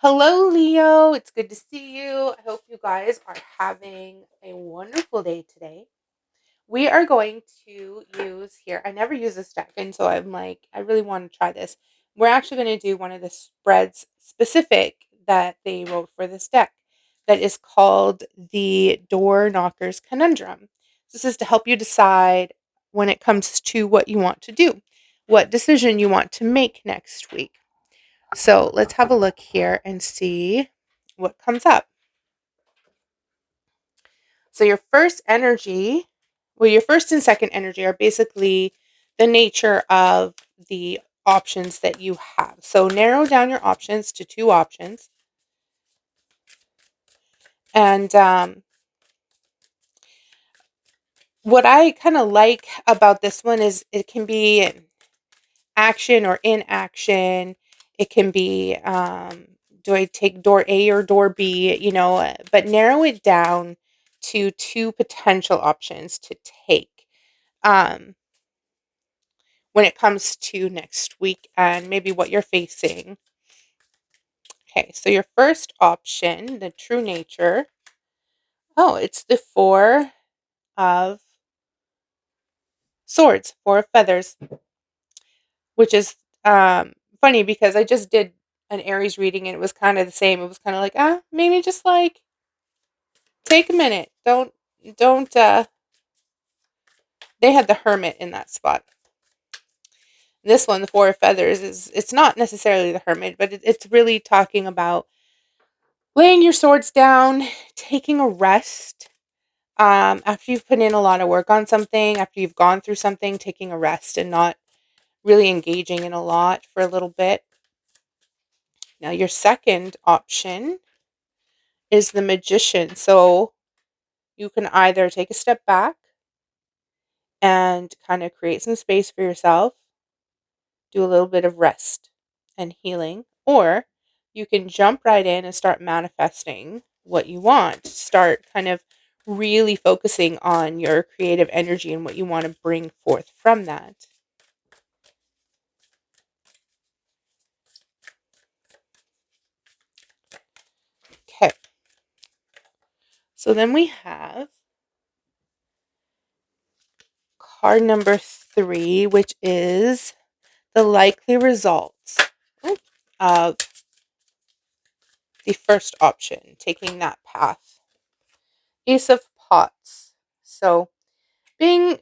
Hello, Leo. It's good to see you. I hope you guys are having a wonderful day today. We are going to use here. I never use this deck, and so I'm like, I really want to try this. We're actually going to do one of the spreads specific that they wrote for this deck that is called the Door Knockers Conundrum. This is to help you decide when it comes to what you want to do, what decision you want to make next week. So let's have a look here and see what comes up. So your first and second energy are basically the nature of the options that you have. So narrow down your options to two options. And what I kind of like about this one is it can be action or inaction. It can be do I take door A or door B, but narrow it down to two potential options to take um, when it comes to next week and maybe what you're facing. Okay, so your first option, the true nature. Oh, it's the four of swords, four of feathers, which is funny because I just did an Aries reading and it was kind of the same. It was kind of like, maybe just like take a minute. Don't they had the hermit in that spot. This one, the four of feathers, it's not necessarily the hermit, but it's really talking about laying your swords down, taking a rest. After you've put in a lot of work on something, after you've gone through something, taking a rest and not really engaging in a lot for a little bit. Now, your second option is the magician. So you can either take a step back and kind of create some space for yourself, do a little bit of rest and healing, or you can jump right in and start manifesting what you want. Start kind of really focusing on your creative energy and what you want to bring forth from that. Okay. So then we have card number 3, which is the likely results of the first option, taking that path. Ace of Pots. So being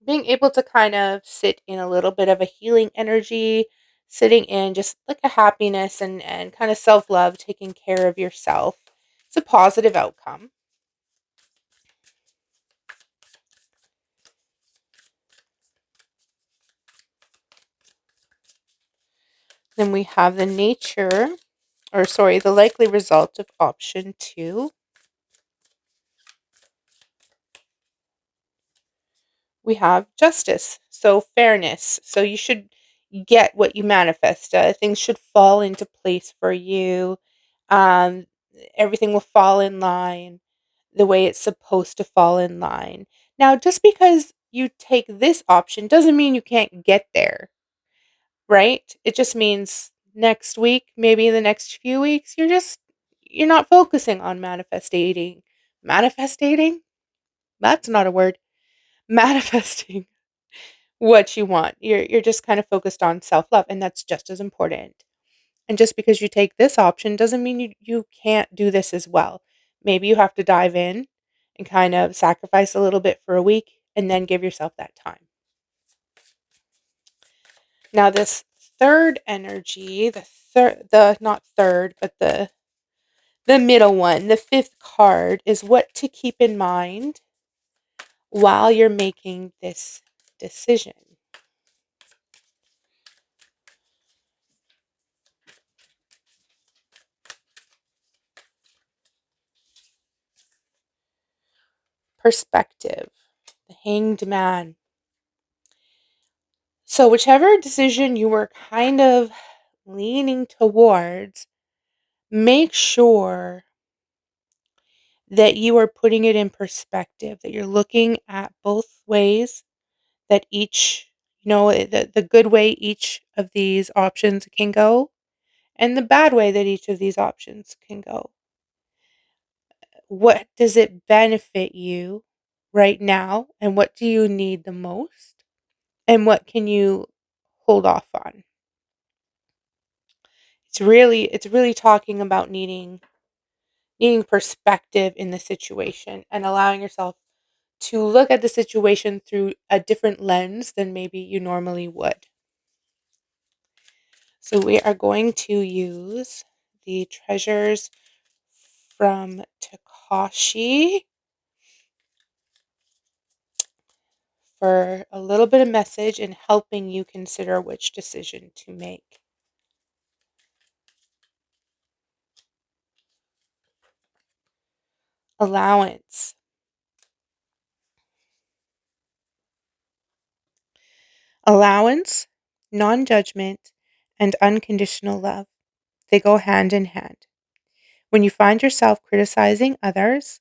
able to kind of sit in a little bit of a healing energy, sitting in just like a happiness and kind of self-love, taking care of yourself. It's a positive outcome. Then we have the likely result of option 2. We have justice, so fairness. So you should get what you manifest. Things should fall into place for you. Um, Everything will fall in line the way it's supposed to fall in line. Now, just because you take this option doesn't mean you can't get there, right? It just means next week, maybe in the next few weeks, you're not focusing on manifesting. Manifesting? That's not a word. Manifesting what you want. You're just kind of focused on self-love, and that's just as important. And just because you take this option doesn't mean you can't do this as well. Maybe you have to dive in and kind of sacrifice a little bit for a week and then give yourself that time. Now this third energy, the not third, but the middle one, the fifth card is what to keep in mind while you're making this decision. Perspective, the hanged man. So, whichever decision you were kind of leaning towards, make sure that you are putting it in perspective, that you're looking at both ways, that each, the good way each of these options can go, and the bad way that each of these options can go. What does it benefit you right now, and what do you need the most, and what can you hold off on? It's really talking about needing perspective in the situation and allowing yourself to look at the situation through a different lens than maybe you normally would. So we are going to use the treasures from Takashi for a little bit of message in helping you consider which decision to make. Allowance. Allowance, non judgment, and unconditional love. They go hand in hand. When you find yourself criticizing others,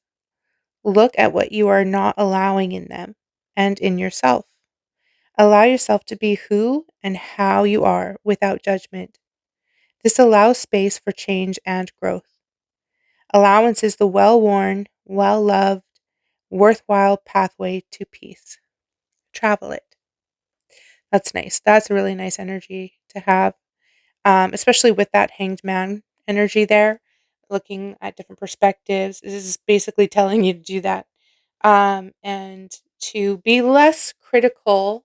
look at what you are not allowing in them and in yourself. Allow yourself to be who and how you are without judgment. This allows space for change and growth. Allowance is the well worn, well loved, worthwhile pathway to peace. Travel it. That's nice. That's a really nice energy to have, especially with that hanged man energy there, looking at different perspectives. This is basically telling you to do that, and to be less critical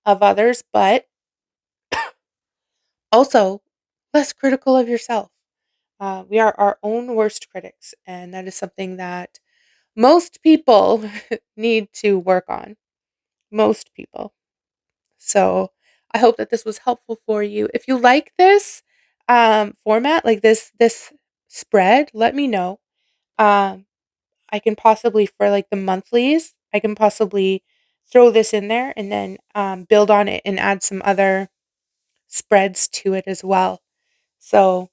of others, but also less critical of yourself. We are our own worst critics, and that is something that most people need to work on. Most people. So I hope that this was helpful for you. If you like this format, like this spread, let me know. Um, I can possibly for like the monthlies, I can possibly throw this in there and then build on it and add some other spreads to it as well. So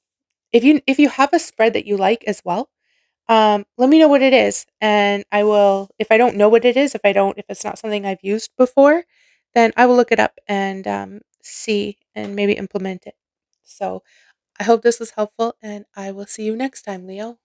if you have a spread that you like as well, let me know what it is, and I will if I don't know what it is, if it's not something I've used before, then I will look it up and, see and maybe implement it. So, I hope this was helpful, and I will see you next time, Leo.